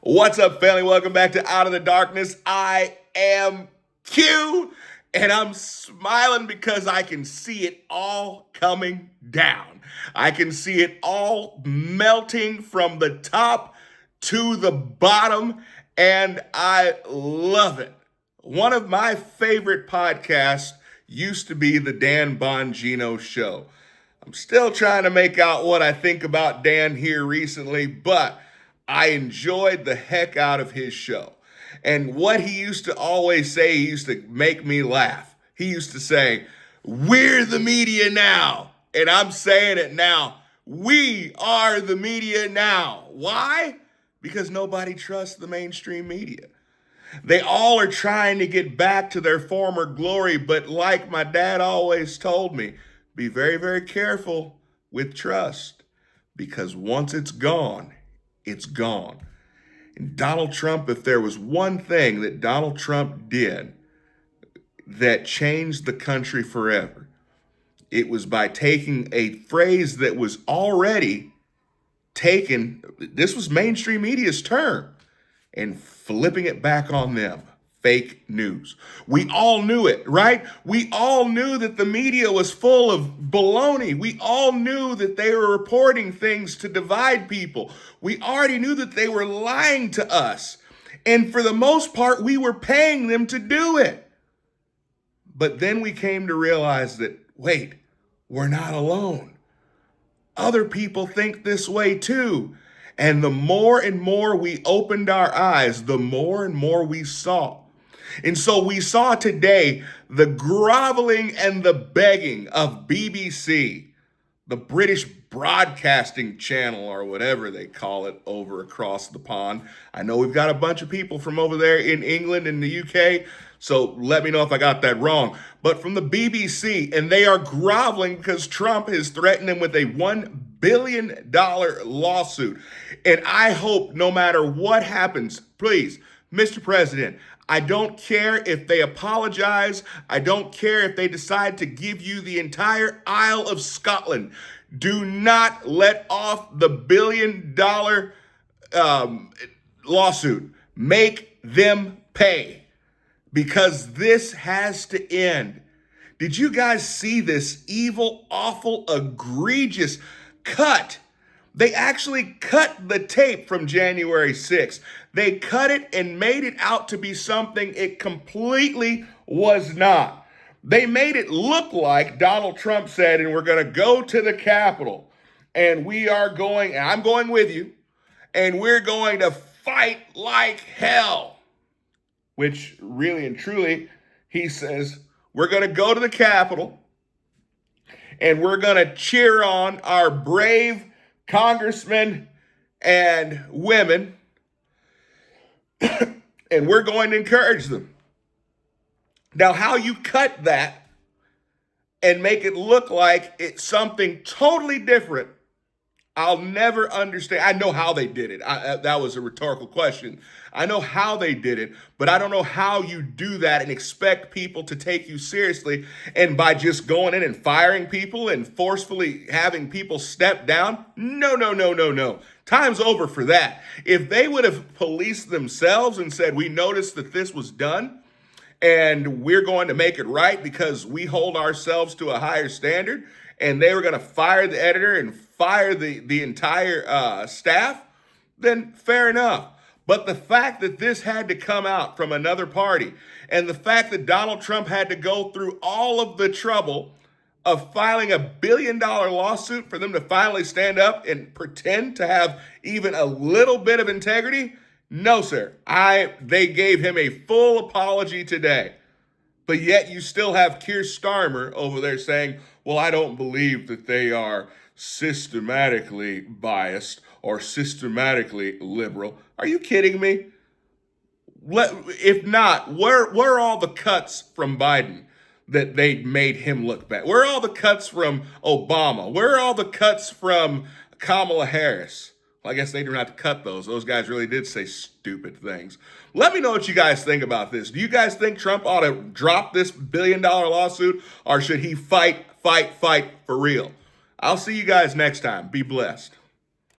What's up, family? Welcome back to Out of the Darkness. I am Q, and I'm smiling because I can see it all coming down. I can see it all melting from the top to the bottom, and I love it. One of my favorite podcasts used to be the Dan Bongino Show. I'm still trying to make out what I think about Dan here recently, but I enjoyed the heck out of his show. And what he used to always say, he used to make me laugh. He used to say, "We're the media now." And I'm saying it now. We are the media now. Why? Because nobody trusts the mainstream media. They all are trying to get back to their former glory, but like my dad always told me, be very, very careful with trust, because once it's gone, it's gone. And Donald Trump, if there was one thing that Donald Trump did that changed the country forever, it was by taking a phrase that was already taken, this was mainstream media's term, and flipping it back on them. Fake news. We all knew it, right? We all knew that the media was full of baloney. We all knew that they were reporting things to divide people. We already knew that they were lying to us. And for the most part, we were paying them to do it. But then we came to realize that, wait, we're not alone. Other people think this way too. And the more and more we opened our eyes, the more and more we saw. And so we saw today the groveling and the begging of BBC, the British Broadcasting Channel, or whatever they call it over across the pond. I know we've got a bunch of people from over there in England and the UK, so let me know if I got that wrong. But from the BBC, and they are groveling because Trump has threatened them with a $1 billion lawsuit. And I hope no matter what happens, please, Mr. President, I don't care if they apologize. I don't care if they decide to give you the entire Isle of Scotland. Do not let off the $1 billion lawsuit. Make them pay, because this has to end. Did you guys see this evil, awful, egregious cut? They actually cut the tape from January 6th. They cut it and made it out to be something it completely was not. They made it look like Donald Trump said, and we're going to go to the Capitol, and we are going, and I'm going with you, and we're going to fight like hell. Which really and truly, he says, we're going to go to the Capitol, and we're going to cheer on our brave congressmen and women, and we're going to encourage them. Now, how you cut that and make it look like it's something totally different, I'll never understand. I know how they did it. That was a rhetorical question. I know how they did it, but I don't know how you do that and expect people to take you seriously. And by just going in and firing people and forcefully having people step down, no. Time's over for that. If they would have policed themselves and said, we noticed that this was done, and we're going to make it right because we hold ourselves to a higher standard, and they were going to fire the editor and fire the entire staff, then fair enough. But the fact that this had to come out from another party, and the fact that Donald Trump had to go through all of the trouble of filing a $1 billion lawsuit for them to finally stand up and pretend to have even a little bit of integrity, no, sir. They gave him a full apology today. But yet you still have Keir Starmer over there saying, well, I don't believe that they are systematically biased or systematically liberal. Are you kidding me? If not, where are all the cuts from Biden that they made him look bad? Where are all the cuts from Obama? Where are all the cuts from Kamala Harris? Well, I guess they didn't have to cut those. Those guys really did say stupid things. Let me know what you guys think about this. Do you guys think Trump ought to drop this $1 billion lawsuit, or should he fight for real? I'll see you guys next time. Be blessed.